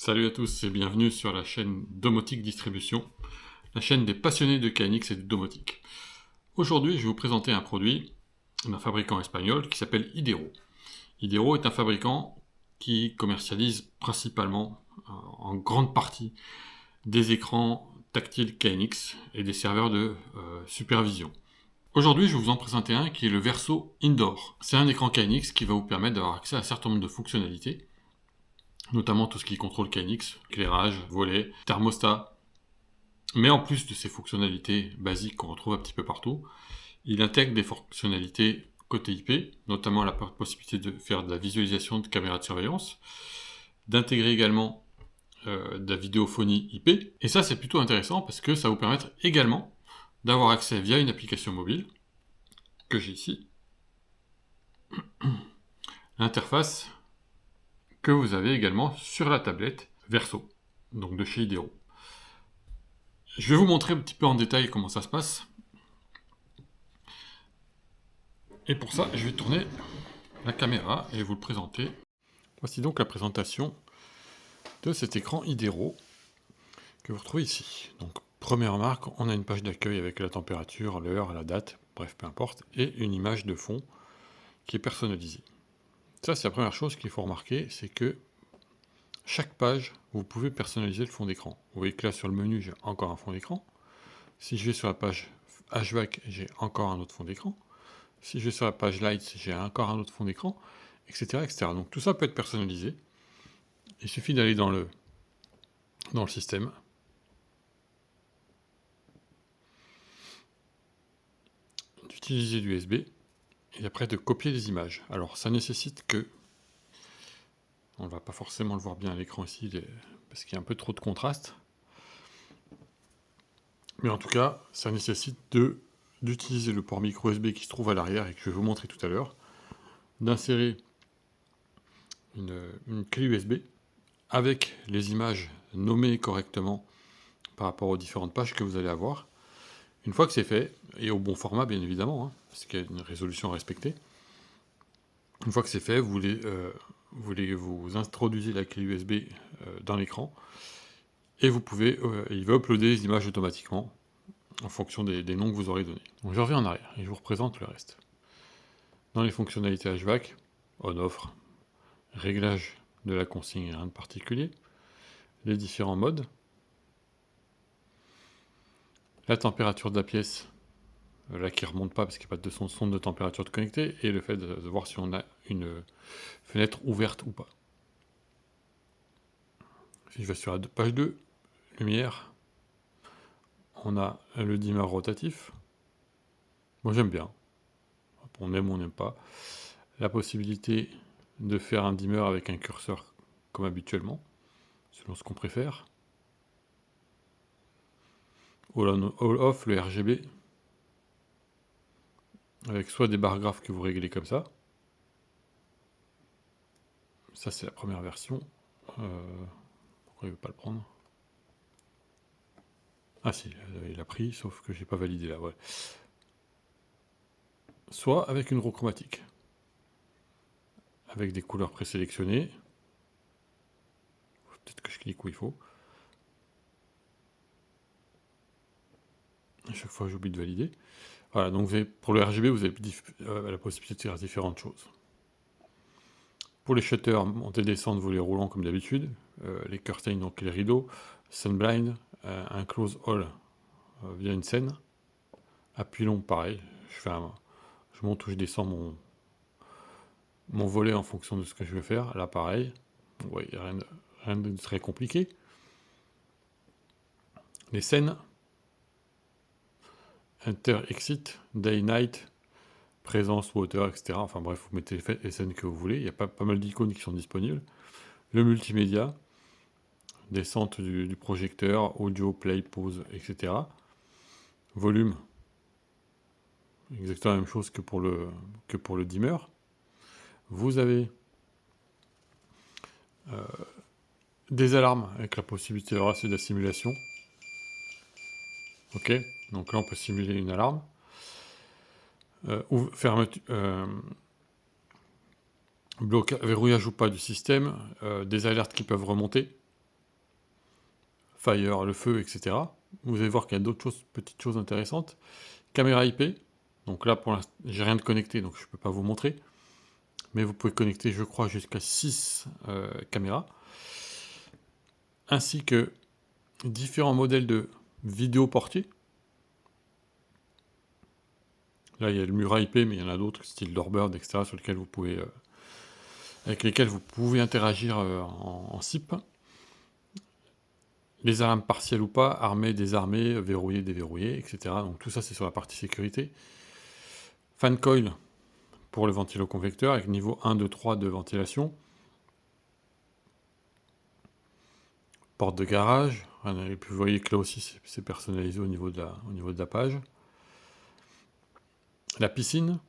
Salut à tous et bienvenue sur la chaîne Domotique Distribution, la chaîne des passionnés de KNX et de domotique. Aujourd'hui, je vais vous présenter un produit d'un fabricant espagnol qui s'appelle Idero. Idero est un fabricant qui commercialise principalement, en grande partie, des écrans tactiles KNX et des serveurs de supervision. Aujourd'hui, je vais vous en présenter un qui est le Verso Indoor. C'est un écran KNX qui va vous permettre d'avoir accès à un certain nombre de fonctionnalités, notamment tout ce qui contrôle KNX, éclairage, volet, thermostat. Mais en plus de ces fonctionnalités basiques qu'on retrouve un petit peu partout, il intègre des fonctionnalités côté IP, notamment la possibilité de faire de la visualisation de caméras de surveillance, d'intégrer également de la vidéophonie IP. Et ça, c'est plutôt intéressant parce que ça va vous permettre également d'avoir accès via une application mobile, que j'ai ici, l'interface que vous avez également sur la tablette Verso, donc de chez Idero. Je vais vous montrer un petit peu en détail comment ça se passe. Et pour ça, je vais tourner la caméra et vous le présenter. Voici donc la présentation de cet écran Idero que vous retrouvez ici. Donc, première remarque, on a une page d'accueil avec la température, l'heure, la date, bref, peu importe, et une image de fond qui est personnalisée. Ça, c'est la première chose qu'il faut remarquer, c'est que chaque page, vous pouvez personnaliser le fond d'écran. Vous voyez que là, sur le menu, j'ai encore un fond d'écran. Si je vais sur la page HVAC, j'ai encore un autre fond d'écran. Si je vais sur la page Lights, j'ai encore un autre fond d'écran, etc., etc. Donc tout ça peut être personnalisé. Il suffit d'aller dans le système, d'utiliser l'USB, et après de copier les images. Alors ça nécessite que, on ne va pas forcément le voir bien à l'écran ici, parce qu'il y a un peu trop de contraste, mais en tout cas, ça nécessite d'utiliser le port micro USB qui se trouve à l'arrière et que je vais vous montrer tout à l'heure, d'insérer une clé USB avec les images nommées correctement par rapport aux différentes pages que vous allez avoir. Une fois que c'est fait, et au bon format bien évidemment, parce qu'il y a une résolution à respecter, une fois que c'est fait, vous introduisez la clé USB dans l'écran, et il va uploader les images automatiquement, en fonction des noms que vous aurez donnés. Donc je reviens en arrière, et je vous représente le reste. Dans les fonctionnalités HVAC, on-off, réglage de la consigne, rien de particulier, les différents modes, la température de la pièce, là qui ne remonte pas parce qu'il n'y a pas de sonde de température de connecté, et le fait de voir si on a une fenêtre ouverte ou pas. Si je vais sur la page 2, lumière, on a le dimmer rotatif. Moi j'aime bien. On aime ou on n'aime pas. La possibilité de faire un dimmer avec un curseur comme habituellement, selon ce qu'on préfère. All-off, le RGB, avec soit des barres graphes que vous réglez comme ça. Ça c'est la première version. Pourquoi il ne veut pas le prendre? Ah si, il a pris, sauf que j'ai pas validé là, ouais. Soit avec une roue chromatique, avec des couleurs présélectionnées. Peut-être que je clique où il faut. À chaque fois j'oublie de valider. Voilà, donc pour le RGB, vous avez la possibilité de faire différentes choses. Pour les shutters, monter et descendre, volet roulant comme d'habitude. Les curtains, donc les rideaux. Sunblind, un close all via une scène. Appui long, pareil. Je monte ou je descends mon volet en fonction de ce que je veux faire. Là, pareil. Ouais, rien de très compliqué. Les scènes. Enter, exit, day, night, présence, water, etc. Enfin bref, vous mettez les scènes que vous voulez. Il y a pas mal d'icônes qui sont disponibles. Le multimédia, descente du projecteur, audio, play, pause, etc. Volume, exactement la même chose que pour le dimmer. Vous avez des alarmes avec la possibilité de c'est de la simulation. Ok, donc là on peut simuler une alarme. Verrouillage ou pas du système, des alertes qui peuvent remonter. Fire, le feu, etc. Vous allez voir qu'il y a d'autres choses, petites choses intéressantes. Caméra IP. Donc là, pour l'instant, j'ai rien de connecté, donc je ne peux pas vous montrer. Mais vous pouvez connecter, je crois, jusqu'à 6 caméras. Ainsi que différents modèles de vidéo portier. Là, il y a le mur IP, mais il y en a d'autres, style Doorbird, etc., sur lesquels vous pouvez, avec lesquels vous pouvez interagir en SIP. Les alarmes partielles ou pas, armées, désarmées, verrouillées, déverrouillées, etc. Donc tout ça, c'est sur la partie sécurité. Fan coil pour le ventilo-convecteur, avec niveau 1, 2, 3 de ventilation. Porte de garage. Et puis vous voyez que là aussi, c'est personnalisé au niveau de la page. La piscine.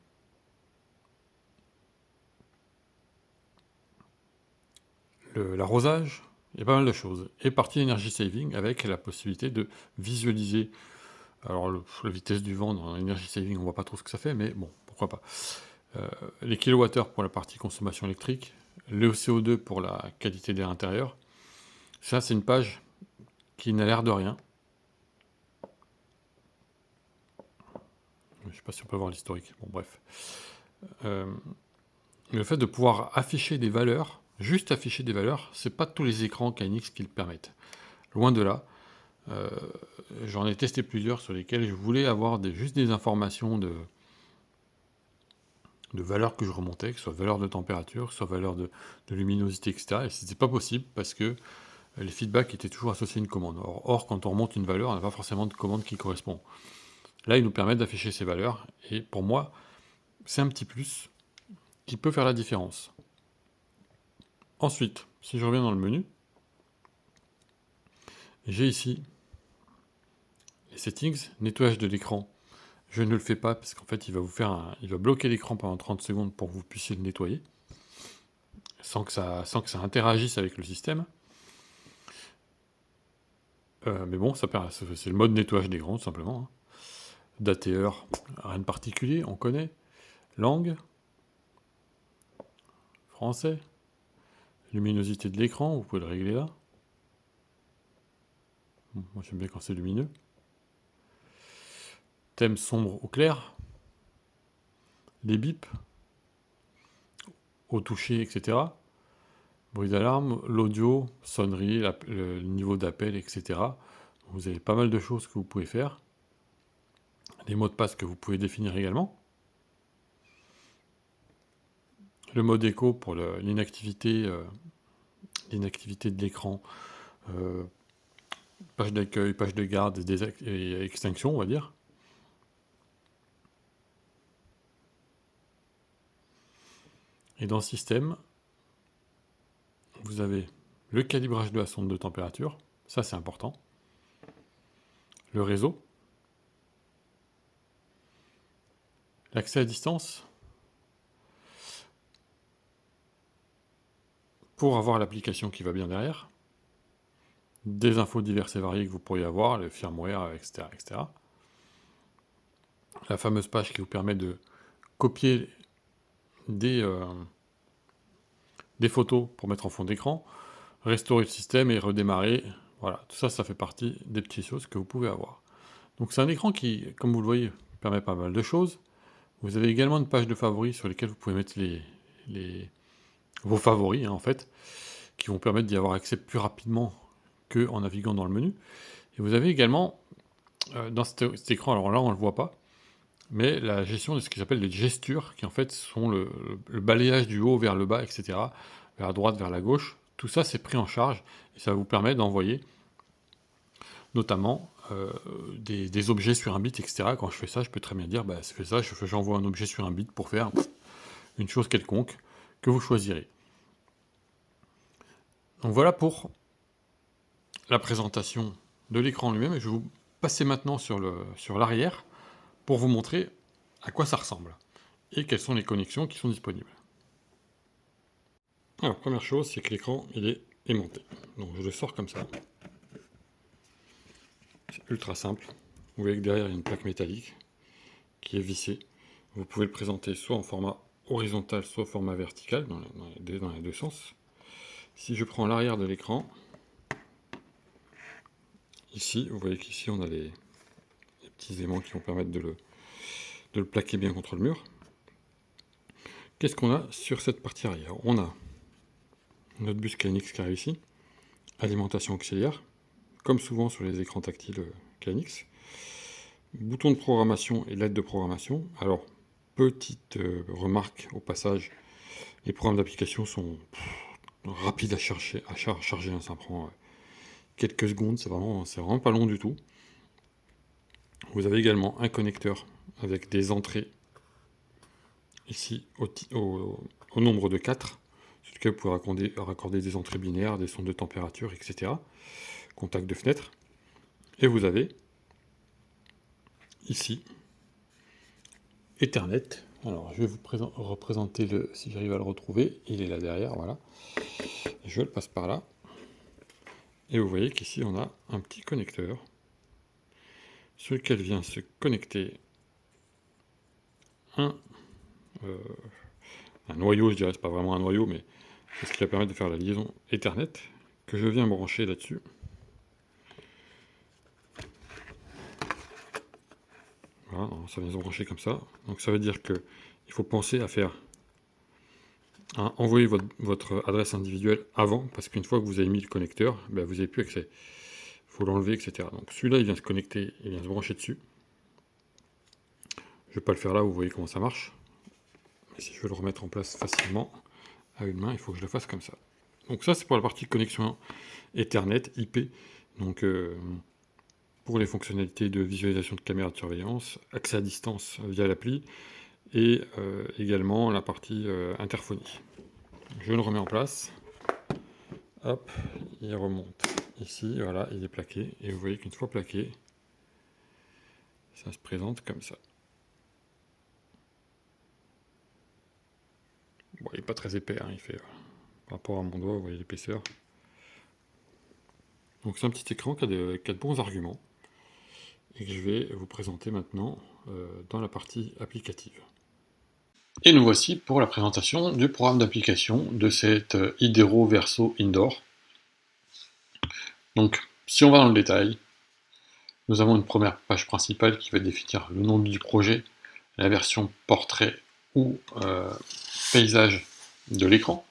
L'arrosage. Il y a pas mal de choses. Et partie Energy Saving avec la possibilité de visualiser. Alors, la vitesse du vent dans Energy Saving, on voit pas trop ce que ça fait, mais bon, pourquoi pas. Les kilowattheures pour la partie consommation électrique. Le CO2 pour la qualité d'air intérieur. Ça, c'est une page qui n'a l'air de rien. Je ne sais pas si on peut voir l'historique. Bon, bref. Le fait de pouvoir afficher des valeurs, juste afficher des valeurs, c'est pas tous les écrans KNX qui le permettent. Loin de là. J'en ai testé plusieurs sur lesquels je voulais avoir juste des informations de valeurs que je remontais, que ce soit valeur de température, que ce soit valeur de luminosité, etc. Et c'était pas possible parce que les feedbacks étaient toujours associés à une commande. Or, quand on remonte une valeur, on n'a pas forcément de commande qui correspond. Là, ils nous permettent d'afficher ces valeurs. Et pour moi, c'est un petit plus qui peut faire la différence. Ensuite, si je reviens dans le menu, j'ai ici les settings, nettoyage de l'écran. Je ne le fais pas parce qu'en fait, il va bloquer l'écran pendant 30 secondes pour que vous puissiez le nettoyer, sans que ça interagisse avec le système. Mais bon, c'est le mode nettoyage d'écran, tout simplement. Dateur, rien de particulier, on connaît. Langue, français. Luminosité de l'écran, vous pouvez le régler là. Bon, moi, j'aime bien quand c'est lumineux. Thème sombre ou clair. Les bips. Au toucher, etc. Bruit d'alarme, l'audio, sonnerie, le niveau d'appel, etc. Vous avez pas mal de choses que vous pouvez faire. Les mots de passe que vous pouvez définir également. Le mode écho pour l'inactivité de l'écran. Page d'accueil, page de garde et extinction, on va dire. Et dans le système, vous avez le calibrage de la sonde de température, ça c'est important. Le réseau. L'accès à distance. Pour avoir l'application qui va bien derrière. Des infos diverses et variées que vous pourriez avoir, le firmware, etc., etc. La fameuse page qui vous permet de copier des photos pour mettre en fond d'écran, restaurer le système et redémarrer. Voilà, tout ça, ça fait partie des petites choses que vous pouvez avoir. Donc c'est un écran qui, comme vous le voyez, permet pas mal de choses. Vous avez également une page de favoris sur lesquelles vous pouvez mettre vos favoris, en fait, qui vont permettre d'y avoir accès plus rapidement qu'en naviguant dans le menu. Et vous avez également, dans cet écran, alors là on ne le voit pas, mais la gestion de ce qui s'appelle les gestures, qui en fait sont le balayage du haut vers le bas, etc., vers la droite, vers la gauche. Tout ça, c'est pris en charge, et ça vous permet d'envoyer notamment des objets sur un bit, etc. Quand je fais ça, je peux très bien dire, bah, c'est ça, j'envoie un objet sur un bit pour faire une chose quelconque que vous choisirez. Donc voilà pour la présentation de l'écran lui-même, et je vais vous passer maintenant sur l'arrière pour vous montrer à quoi ça ressemble et quelles sont les connexions qui sont disponibles. Alors, première chose, c'est que l'écran, il est aimanté. Donc je le sors comme ça. C'est ultra simple. Vous voyez que derrière, il y a une plaque métallique qui est vissée. Vous pouvez le présenter soit en format horizontal, soit en format vertical, dans les deux sens. Si je prends l'arrière de l'écran, ici, vous voyez qu'ici on a les petits aimants qui vont permettre de le plaquer bien contre le mur. Qu'est-ce qu'on a sur cette partie arrière? On a notre bus KNX qui arrive ici, alimentation auxiliaire, comme souvent sur les écrans tactiles KNX, bouton de programmation et l'aide de programmation. Alors, petite remarque au passage, les programmes d'application sont rapides à charger, hein, ça prend quelques secondes, c'est vraiment pas long du tout. Vous avez également un connecteur avec des entrées ici au nombre de 4, sur lequel vous pouvez raccorder des entrées binaires, des sondes de température, etc. Contact de fenêtre. Et vous avez ici Ethernet. Alors je vais vous représenter si j'arrive à le retrouver, il est là derrière, voilà. Je le passe par là. Et vous voyez qu'ici on a un petit connecteur sur lequel vient se connecter un noyau, je dirais, c'est pas vraiment un noyau, mais c'est ce qui va permettre de faire la liaison Ethernet, que je viens brancher là-dessus. Voilà, ça vient se brancher comme ça. Donc ça veut dire que il faut penser à envoyer votre adresse individuelle avant, parce qu'une fois que vous avez mis le connecteur, ben vous n'avez plus accès. Il faut l'enlever, etc. Donc celui-là, il vient se connecter, il vient se brancher dessus. Je ne vais pas le faire là, vous voyez comment ça marche. Mais si je veux le remettre en place facilement, à une main, il faut que je le fasse comme ça. Donc ça, c'est pour la partie connexion Ethernet, IP. Donc pour les fonctionnalités de visualisation de caméra de surveillance, accès à distance via l'appli, et également la partie interphonie. Je le remets en place. Hop, il remonte ici, voilà, il est plaqué. Et vous voyez qu'une fois plaqué, ça se présente comme ça. Bon, il n'est pas très épais, hein, il fait par rapport à mon doigt, vous voyez l'épaisseur. Donc c'est un petit écran qui a de bons arguments et que je vais vous présenter maintenant dans la partie applicative. Et nous voici pour la présentation du programme d'application de cette Idero Verso Indoor. Donc, si on va dans le détail, nous avons une première page principale qui va définir le nom du projet, la version portrait ou paysage de l'écran,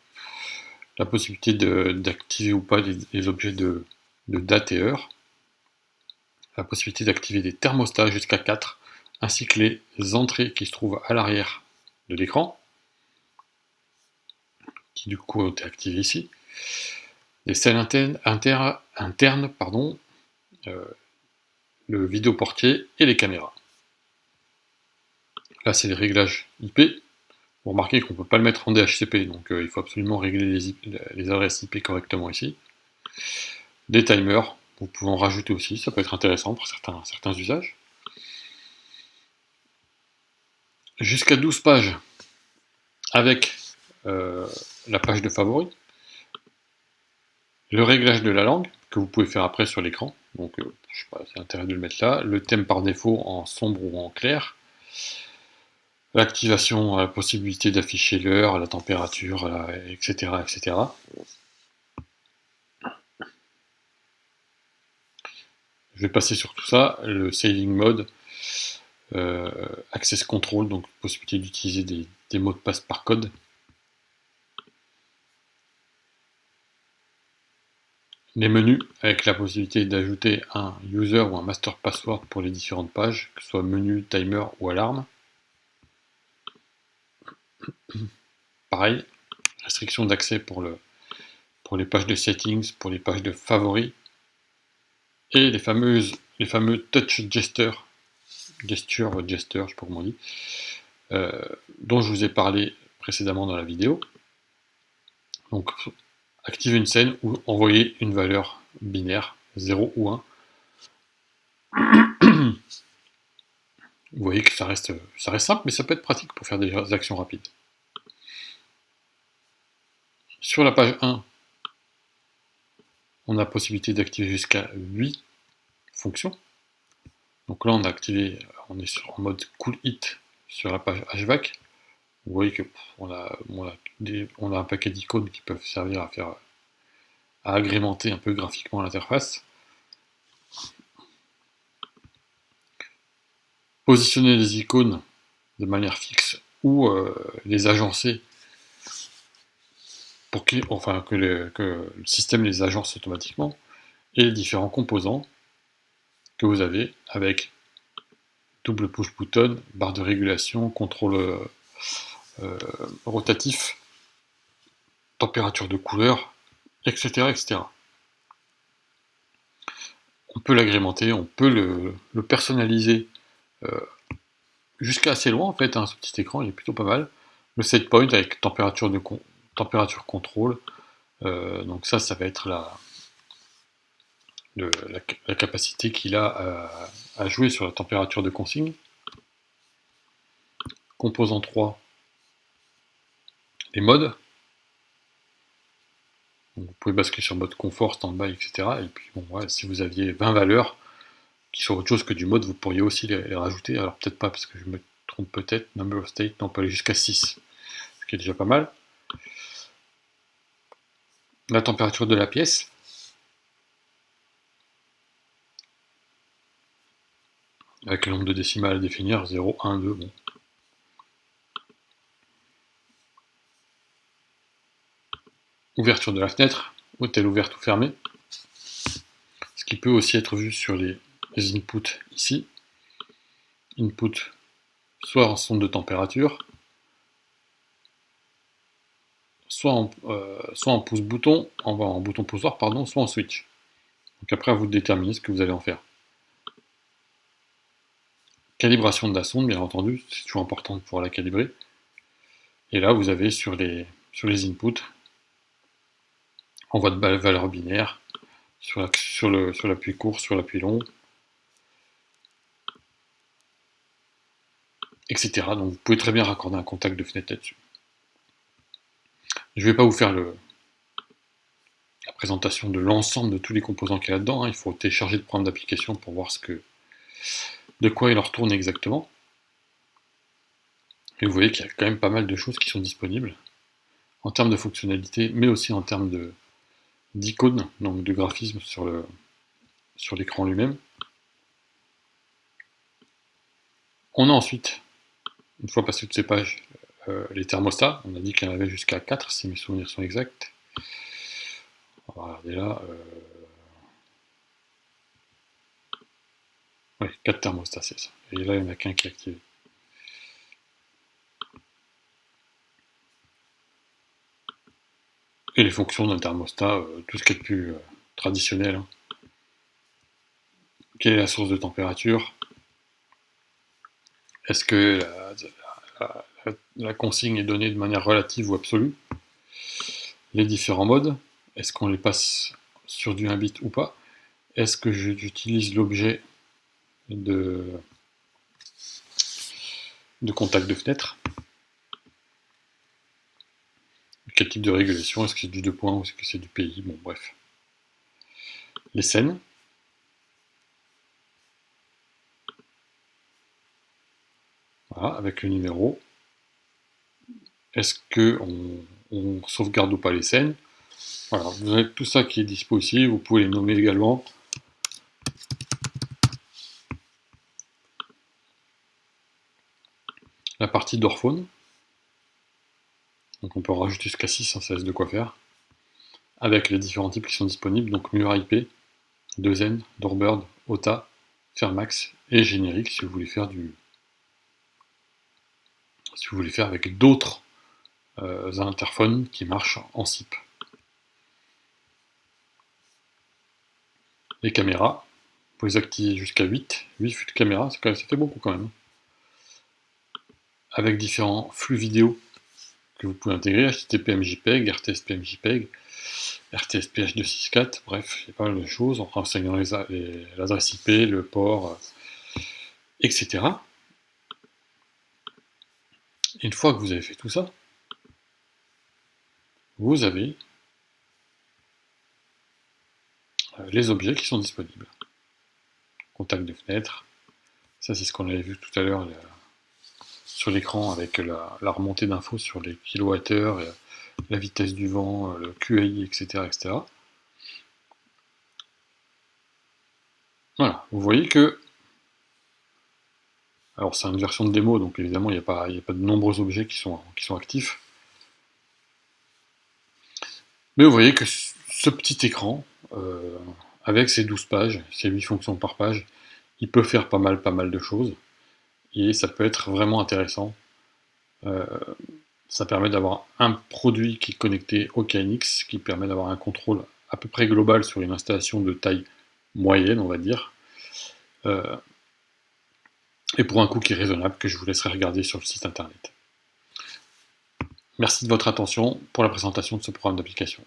la possibilité d'activer ou pas les objets de date et heure, la possibilité d'activer des thermostats jusqu'à 4, ainsi que les entrées qui se trouvent à l'arrière de l'écran, qui du coup ont été activées ici, les salles internes, le vidéoportier et les caméras. Là, c'est les réglages IP. Vous remarquez qu'on ne peut pas le mettre en DHCP, donc il faut absolument régler les adresses IP correctement ici. Des timers, vous pouvez en rajouter aussi, ça peut être intéressant pour certains usages. Jusqu'à 12 pages avec la page de favoris. Le réglage de la langue, que vous pouvez faire après sur l'écran. Donc, je sais pas, c'est intéressant de le mettre là. Le thème par défaut en sombre ou en clair. L'activation, la possibilité d'afficher l'heure, la température, etc., etc. Je vais passer sur tout ça. Le saving mode, access control, donc possibilité d'utiliser des mots de passe par code. Les menus, avec la possibilité d'ajouter un user ou un master password pour les différentes pages, que ce soit menu, timer ou alarme. Pareil, restriction d'accès pour les pages de settings, pour les pages de favoris, et les fameux touch gesture, je sais pas comment on dit, dont je vous ai parlé précédemment dans la vidéo. Donc, activer une scène ou envoyer une valeur binaire, 0 ou 1. Vous voyez que ça reste simple, mais ça peut être pratique pour faire des actions rapides. Sur la page 1, on a possibilité d'activer jusqu'à 8 fonctions. Donc là, on est en mode cool hit sur la page HVAC. Vous voyez que on a un paquet d'icônes qui peuvent servir à agrémenter un peu graphiquement l'interface. positionner les icônes de manière fixe ou les agencer pour que le système les agence automatiquement, et les différents composants que vous avez avec double push button, barre de régulation, contrôle rotatif, température de couleur, etc., etc. On peut l'agrémenter, on peut le personnaliser jusqu'à assez loin en fait, hein, ce petit écran il est plutôt pas mal. Le set point avec température contrôle, donc ça va être la capacité qu'il a à jouer sur la température de consigne. Composant 3, les modes. Donc vous pouvez basculer sur mode confort, stand-by, etc. Et puis bon, ouais, si vous aviez 20 valeurs qui sont autre chose que du mode, vous pourriez aussi les rajouter. Alors peut-être pas, parce que je me trompe peut-être. Number of state, non, on peut aller jusqu'à 6, ce qui est déjà pas mal. La température de la pièce. Avec le nombre de décimales à définir, 0, 1, 2, bon. Ouverture de la fenêtre, est-elle ouverte ou fermée? Ce qui peut aussi être vu sur les inputs ici. Input, soit en sonde de température, soit en pouce-bouton, en bouton poussoir, pardon, soit en switch. Donc après, à vous de déterminer ce que vous allez en faire. Calibration de la sonde, bien entendu, c'est toujours important de pouvoir la calibrer. Et là, vous avez sur les inputs, envoi de valeur binaire, sur l'appui court, sur l'appui long, etc. Donc vous pouvez très bien raccorder un contact de fenêtre là-dessus. Je ne vais pas vous faire la présentation de l'ensemble de tous les composants qu'il y a là-dedans, hein. Il faut télécharger le programme d'application pour voir de quoi il en retourne exactement. Et vous voyez qu'il y a quand même pas mal de choses qui sont disponibles, en termes de fonctionnalité, mais aussi en termes d'icônes, donc de graphisme sur l'écran lui-même. On a ensuite, une fois passé toutes ces pages, les thermostats. On a dit qu'il y en avait jusqu'à 4, si mes souvenirs sont exacts. On va regarder là. Ouais, 4 thermostats, c'est ça. Et là, il n'y en a qu'un qui est activé. Et les fonctions d'un thermostat, tout ce qui est le plus traditionnel. Hein. Quelle est la source de température? Est-ce que la consigne est donnée de manière relative ou absolue? Les différents modes, est-ce qu'on les passe sur du 1 bit ou pas? Est-ce que j'utilise l'objet de contact de fenêtre? Quel type de régulation? Est-ce que c'est du 2 points ou est-ce que c'est du pays? Bon, bref. Les scènes. Voilà, avec le numéro. Est-ce qu'on sauvegarde ou pas les scènes? Voilà, vous avez tout ça qui est dispo ici. Vous pouvez les nommer également. La partie d'Orphone. Donc on peut en rajouter jusqu'à 6, hein, ça laisse de quoi faire. Avec les différents types qui sont disponibles, donc mur IP, 2N, Doorbird, OTA, Fairmax et générique si vous voulez faire avec d'autres interphones qui marchent en SIP. Les caméras, vous pouvez les activer jusqu'à 8 flux de caméras, ça fait beaucoup quand même. Avec différents flux vidéo que vous pouvez intégrer, HTTP MJPEG, RTSP MJPEG, RTSP H264, bref, il y a pas mal de choses en renseignant l'adresse IP, le port, etc. Et une fois que vous avez fait tout ça, vous avez les objets qui sont disponibles. Contact de fenêtre, ça c'est ce qu'on avait vu tout à l'heure sur l'écran avec la remontée d'infos sur les kilowattheures, la vitesse du vent, le QAI, etc., etc. Voilà, vous voyez que Alors c'est une version de démo, donc évidemment il n'y a pas de nombreux objets qui sont actifs. Mais vous voyez que ce petit écran, avec ses 12 pages, ses 8 fonctions par page, il peut faire pas mal de choses, et ça peut être vraiment intéressant. Ça permet d'avoir un produit qui est connecté au KNX, qui permet d'avoir un contrôle à peu près global sur une installation de taille moyenne, on va dire, et pour un coût qui est raisonnable, que je vous laisserai regarder sur le site internet. Merci de votre attention pour la présentation de ce programme d'application.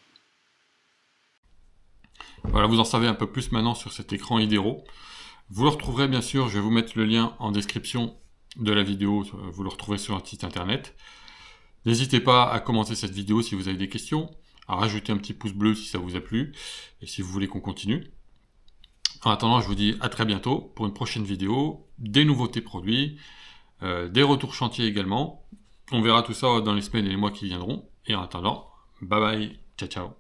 Voilà, vous en savez un peu plus maintenant sur cet écran Idero. Vous le retrouverez bien sûr, je vais vous mettre le lien en description de la vidéo, vous le retrouvez sur notre site internet. N'hésitez pas à commenter cette vidéo si vous avez des questions, à rajouter un petit pouce bleu si ça vous a plu, et si vous voulez qu'on continue. En attendant, je vous dis à très bientôt pour une prochaine vidéo, des nouveautés produits, des retours chantiers également. On verra tout ça dans les semaines et les mois qui viendront. Et en attendant, bye bye, ciao ciao.